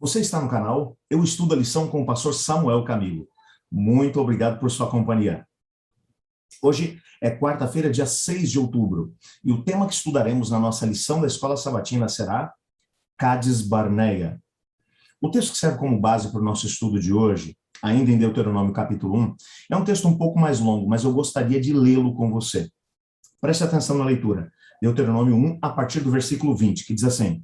Você está no canal Eu Estudo a Lição com o pastor Samuel Camilo. Muito obrigado por sua companhia. Hoje é quarta-feira, dia 6 de outubro, e o tema que estudaremos na nossa lição da Escola Sabatina será Cades Barneia. O texto que serve como base para o nosso estudo de hoje, ainda em Deuteronômio capítulo 1, é um texto um pouco mais longo, mas eu gostaria de lê-lo com você. Preste atenção na leitura. Deuteronômio 1, a partir do versículo 20, que diz assim: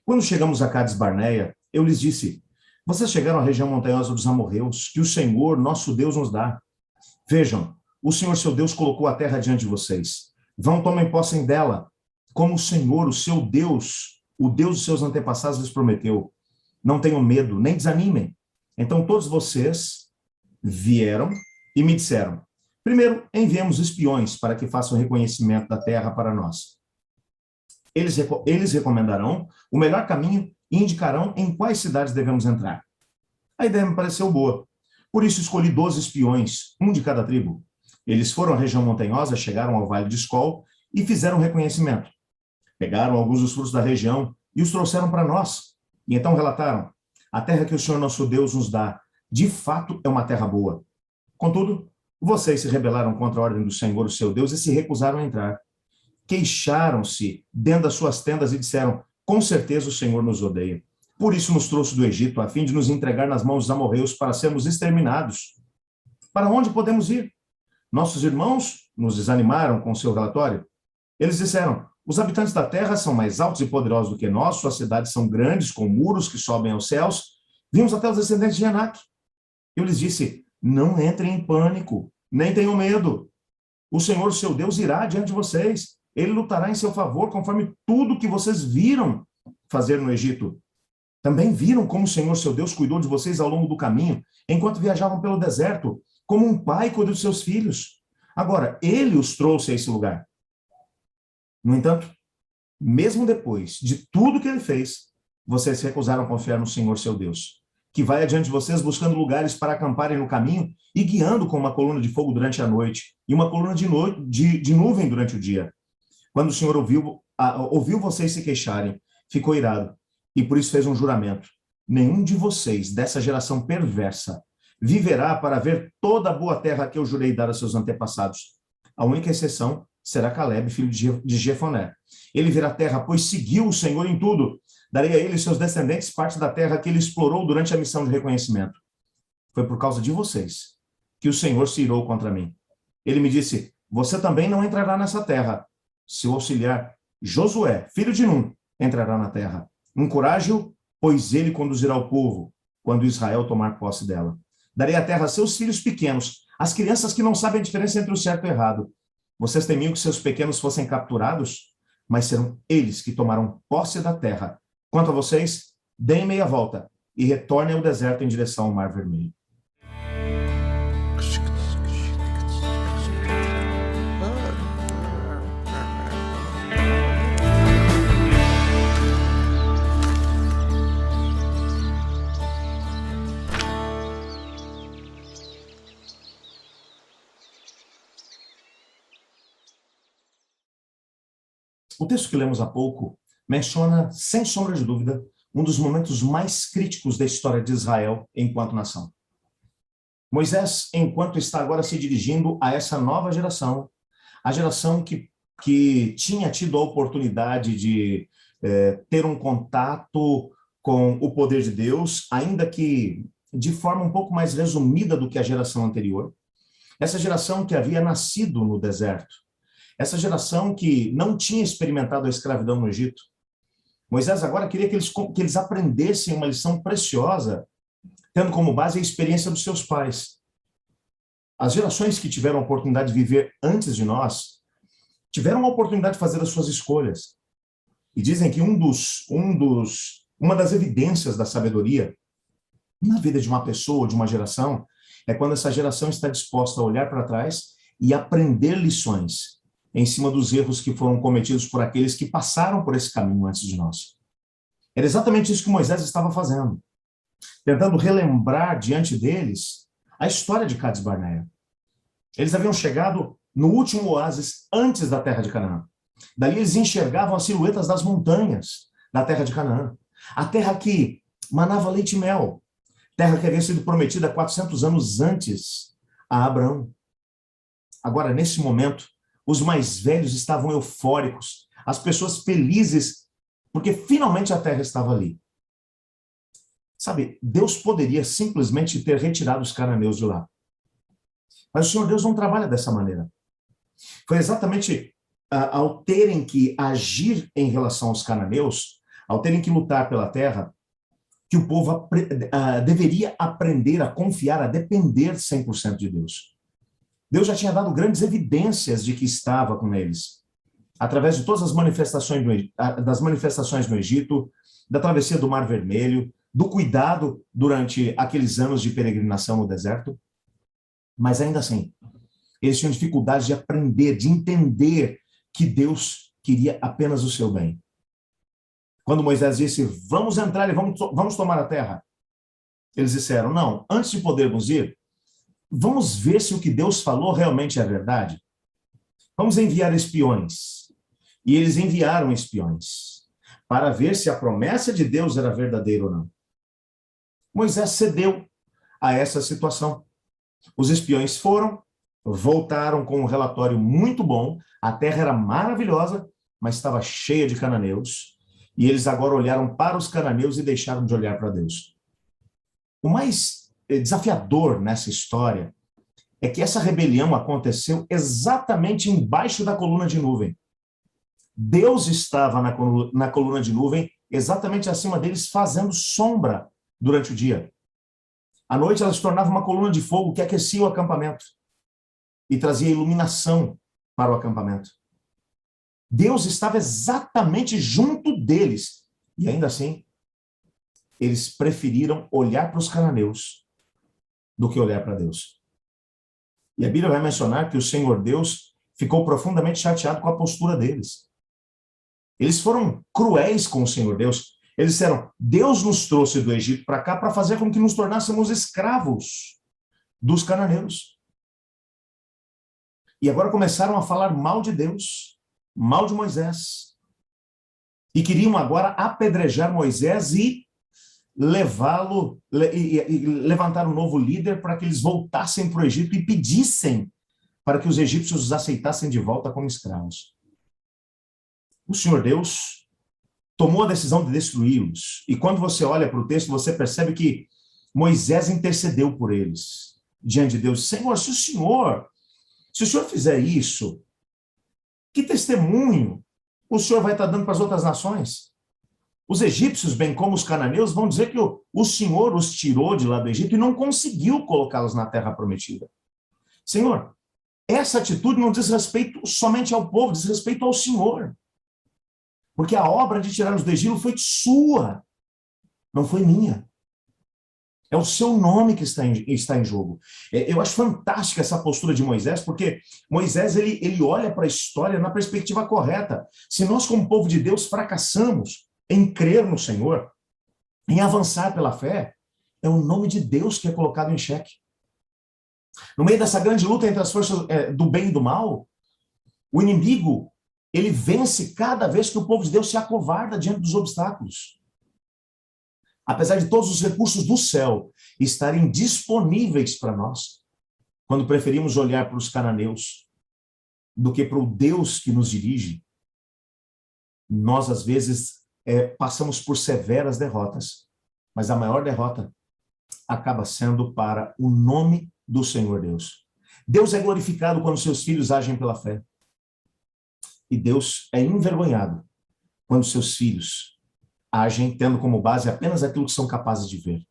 Quando chegamos a Cades Barneia, eu lhes disse: Vocês chegaram à região montanhosa dos amorreus, que o Senhor, nosso Deus, nos dá. Vejam, o Senhor, seu Deus, colocou a terra diante de vocês. Vão, tomem posse dela, como o Senhor, o seu Deus, o Deus dos seus antepassados lhes prometeu. Não tenham medo, nem desanimem. Então todos vocês vieram e me disseram: Primeiro, enviemos espiões para que façam reconhecimento da terra para nós. Eles recomendarão o melhor caminho e indicarão em quais cidades devemos entrar. A ideia me pareceu boa. Por isso escolhi 12 espiões, um de cada tribo. Eles foram à região montanhosa, chegaram ao Vale de Escol e fizeram reconhecimento. Pegaram alguns dos frutos da região e os trouxeram para nós. E então relataram: a terra que o Senhor nosso Deus nos dá, de fato é uma terra boa. Contudo, vocês se rebelaram contra a ordem do Senhor, o seu Deus, e se recusaram a entrar. Queixaram-se dentro das suas tendas e disseram: com certeza o Senhor nos odeia. Por isso nos trouxe do Egito, a fim de nos entregar nas mãos dos amorreus para sermos exterminados. Para onde podemos ir? Nossos irmãos nos desanimaram com seu relatório. Eles disseram: os habitantes da terra são mais altos e poderosos do que nós, suas cidades são grandes, com muros que sobem aos céus. Vimos até os descendentes de Anak. Eu lhes disse: não entrem em pânico, nem tenham medo. O Senhor, seu Deus, irá diante de vocês. Ele lutará em seu favor, conforme tudo que vocês viram fazer no Egito. Também viram como o Senhor, seu Deus, cuidou de vocês ao longo do caminho, enquanto viajavam pelo deserto, como um pai cuida dos seus filhos. Agora, ele os trouxe a esse lugar. No entanto, mesmo depois de tudo que ele fez, vocês se recusaram a confiar no Senhor, seu Deus, que vai adiante de vocês buscando lugares para acamparem no caminho e guiando com uma coluna de fogo durante a noite e uma coluna de nuvem durante o dia. Quando o Senhor ouviu vocês se queixarem, ficou irado e por isso fez um juramento: nenhum de vocês, dessa geração perversa, viverá para ver toda a boa terra que eu jurei dar a seus antepassados. A única exceção será Caleb, filho de Jefoné. Ele verá a terra, pois seguiu o Senhor em tudo. Darei a ele e seus descendentes parte da terra que ele explorou durante a missão de reconhecimento. Foi por causa de vocês que o Senhor se irou contra mim. Ele me disse: você também não entrará nessa terra. Seu auxiliar, Josué, filho de Num, entrará na terra. Encoraje-o, pois ele conduzirá o povo quando Israel tomar posse dela. Darei a terra a seus filhos pequenos, às crianças que não sabem a diferença entre o certo e o errado. Vocês temiam que seus pequenos fossem capturados, mas serão eles que tomarão posse da terra. Quanto a vocês, deem meia volta e retornem ao deserto em direção ao Mar Vermelho. O texto que lemos há pouco menciona, sem sombra de dúvida, um dos momentos mais críticos da história de Israel enquanto nação. Moisés, enquanto está agora se dirigindo a essa nova geração, a geração que tinha tido a oportunidade de ter um contato com o poder de Deus, ainda que de forma um pouco mais resumida do que a geração anterior, essa geração que havia nascido no deserto, essa geração que não tinha experimentado a escravidão no Egito. Moisés agora queria que eles aprendessem uma lição preciosa, tendo como base a experiência dos seus pais. As gerações que tiveram a oportunidade de viver antes de nós, tiveram a oportunidade de fazer as suas escolhas. E dizem que uma das evidências da sabedoria na vida de uma pessoa, de uma geração, é quando essa geração está disposta a olhar para trás e aprender lições em cima dos erros que foram cometidos por aqueles que passaram por esse caminho antes de nós. Era exatamente isso que Moisés estava fazendo, tentando relembrar diante deles a história de Cades Barneia. Eles haviam chegado no último oásis antes da terra de Canaã. Dali eles enxergavam as silhuetas das montanhas da terra de Canaã. A terra que manava leite e mel, terra que havia sido prometida 400 anos antes a Abraão. Agora, nesse momento, os mais velhos estavam eufóricos, as pessoas felizes, porque finalmente a terra estava ali. Sabe, Deus poderia simplesmente ter retirado os cananeus de lá. Mas o Senhor Deus não trabalha dessa maneira. Foi exatamente ao terem que agir em relação aos cananeus, ao terem que lutar pela terra, que o povo deveria aprender a confiar, a depender 100% de Deus. Deus já tinha dado grandes evidências de que estava com eles, através de todas as manifestações das manifestações no Egito, da travessia do Mar Vermelho, do cuidado durante aqueles anos de peregrinação no deserto. Mas ainda assim, eles tinham dificuldade de aprender, de entender que Deus queria apenas o seu bem. Quando Moisés disse, vamos entrar e vamos tomar a terra, eles disseram, não, antes de podermos ir, vamos ver se o que Deus falou realmente é verdade. Vamos enviar espiões. E eles enviaram espiões para ver se a promessa de Deus era verdadeira ou não. Moisés cedeu a essa situação. Os espiões foram, voltaram com um relatório muito bom, a terra era maravilhosa, mas estava cheia de cananeus, e eles agora olharam para os cananeus e deixaram de olhar para Deus. O mais desafiador nessa história é que essa rebelião aconteceu exatamente embaixo da coluna de nuvem. Deus estava na coluna de nuvem, exatamente acima deles, fazendo sombra durante o dia. À noite, ela se tornava uma coluna de fogo que aquecia o acampamento e trazia iluminação para o acampamento. Deus estava exatamente junto deles. E ainda assim, eles preferiram olhar para os cananeus do que olhar para Deus. E a Bíblia vai mencionar que o Senhor Deus ficou profundamente chateado com a postura deles. Eles foram cruéis com o Senhor Deus. Eles disseram, Deus nos trouxe do Egito para cá para fazer com que nos tornássemos escravos dos cananeus. E agora começaram a falar mal de Deus, mal de Moisés. E queriam agora apedrejar Moisés e levá-lo, e levantar um novo líder para que eles voltassem para o Egito e pedissem para que os egípcios os aceitassem de volta como escravos. O Senhor Deus tomou a decisão de destruí-los. E quando você olha para o texto, você percebe que Moisés intercedeu por eles diante de Deus. Senhor, se o Senhor fizer isso, que testemunho o Senhor vai estar dando para as outras nações? Os egípcios, bem como os cananeus, vão dizer que o Senhor os tirou de lá do Egito e não conseguiu colocá-los na terra prometida. Senhor, essa atitude não diz respeito somente ao povo, diz respeito ao Senhor. Porque a obra de tirar-nos do Egito foi sua, não foi minha. É o seu nome que está em jogo. Eu acho fantástica essa postura de Moisés, porque Moisés ele olha para a história na perspectiva correta. Se nós, como povo de Deus, fracassamos em crer no Senhor, em avançar pela fé, é o nome de Deus que é colocado em xeque. No meio dessa grande luta entre as forças do bem e do mal, o inimigo, ele vence cada vez que o povo de Deus se acovarda diante dos obstáculos. Apesar de todos os recursos do céu estarem disponíveis para nós, quando preferimos olhar para os cananeus do que para o Deus que nos dirige, nós, às vezes, passamos por severas derrotas, mas a maior derrota acaba sendo para o nome do Senhor Deus. Deus é glorificado quando seus filhos agem pela fé. E Deus é envergonhado quando seus filhos agem tendo como base apenas aquilo que são capazes de ver.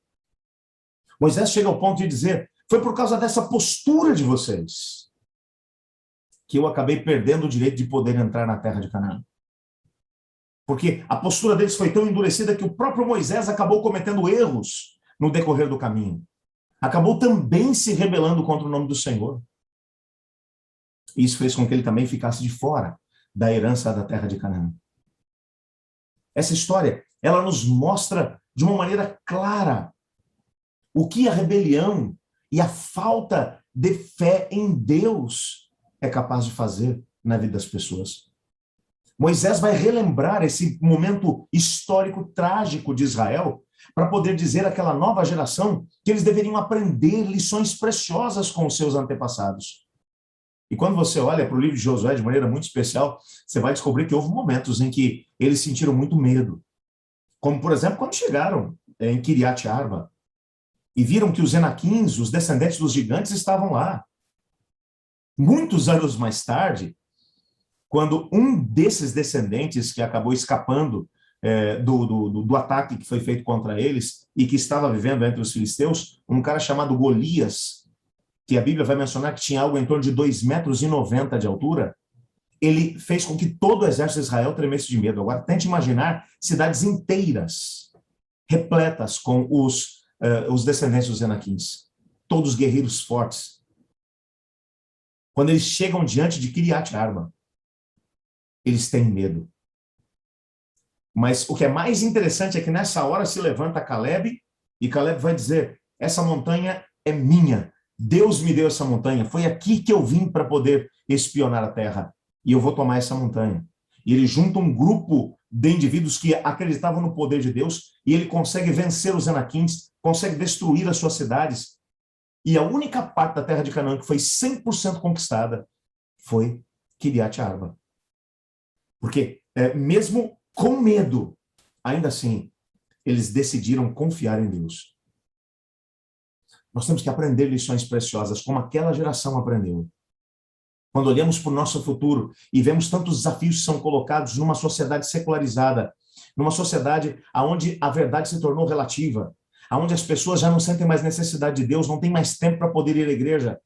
Moisés chega ao ponto de dizer, foi por causa dessa postura de vocês que eu acabei perdendo o direito de poder entrar na terra de Canaã. Porque a postura deles foi tão endurecida que o próprio Moisés acabou cometendo erros no decorrer do caminho. Acabou também se rebelando contra o nome do Senhor. Isso fez com que ele também ficasse de fora da herança da terra de Canaã. Essa história, ela nos mostra de uma maneira clara o que a rebelião e a falta de fé em Deus é capaz de fazer na vida das pessoas. Moisés vai relembrar esse momento histórico trágico de Israel, para poder dizer àquela nova geração que eles deveriam aprender lições preciosas com os seus antepassados. E quando você olha para o livro de Josué de maneira muito especial, você vai descobrir que houve momentos em que eles sentiram muito medo. Como, por exemplo, quando chegaram em Kiriat Arba e viram que os Enaquins, os descendentes dos gigantes, estavam lá. Muitos anos mais tarde, quando um desses descendentes que acabou escapando do ataque que foi feito contra eles e que estava vivendo entre os filisteus, um cara chamado Golias, que a Bíblia vai mencionar que tinha algo em torno de 2,90 metros de altura, ele fez com que todo o exército de Israel tremesse de medo. Agora, tente imaginar cidades inteiras, repletas com os descendentes dos Enaquins, todos guerreiros fortes. Quando eles chegam diante de Kiriat Arba, eles têm medo. Mas o que é mais interessante é que nessa hora se levanta Caleb, e Caleb vai dizer, essa montanha é minha, Deus me deu essa montanha, foi aqui que eu vim para poder espionar a terra, e eu vou tomar essa montanha. E ele junta um grupo de indivíduos que acreditavam no poder de Deus, e ele consegue vencer os Enaquins, consegue destruir as suas cidades, e a única parte da terra de Canaã que foi 100% conquistada foi Kiriat Arba. Porque mesmo com medo, ainda assim, eles decidiram confiar em Deus. Nós temos que aprender lições preciosas, como aquela geração aprendeu. Quando olhamos para o nosso futuro e vemos tantos desafios que são colocados numa sociedade secularizada, numa sociedade onde a verdade se tornou relativa, onde as pessoas já não sentem mais necessidade de Deus, não têm mais tempo para poder ir à igreja,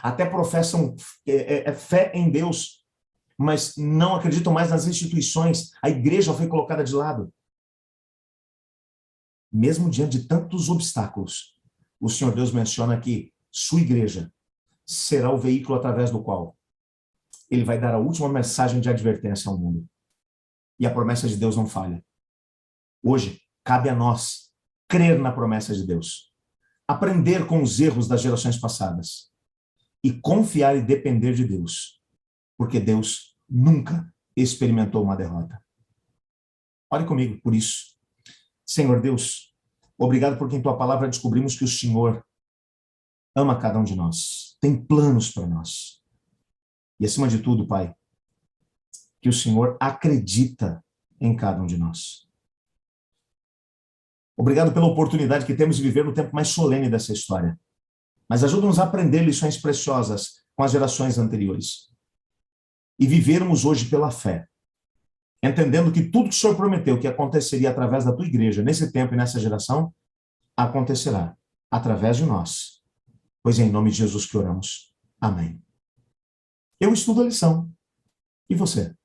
até professam fé em Deus, mas não acreditam mais nas instituições, a igreja foi colocada de lado. Mesmo diante de tantos obstáculos, o Senhor Deus menciona que sua igreja será o veículo através do qual ele vai dar a última mensagem de advertência ao mundo. E a promessa de Deus não falha. Hoje, cabe a nós crer na promessa de Deus, aprender com os erros das gerações passadas e confiar e depender de Deus, porque Deus nunca experimentou uma derrota. Ore comigo por isso. Senhor Deus, obrigado porque em tua palavra descobrimos que o Senhor ama cada um de nós, tem planos para nós. E acima de tudo, Pai, que o Senhor acredita em cada um de nós. Obrigado pela oportunidade que temos de viver no tempo mais solene dessa história. Mas ajuda-nos a aprender lições preciosas com as gerações anteriores. E vivermos hoje pela fé, entendendo que tudo que o Senhor prometeu que aconteceria através da tua igreja, nesse tempo e nessa geração, acontecerá através de nós. Pois é em nome de Jesus que oramos. Amém. Eu estudo a lição. E você?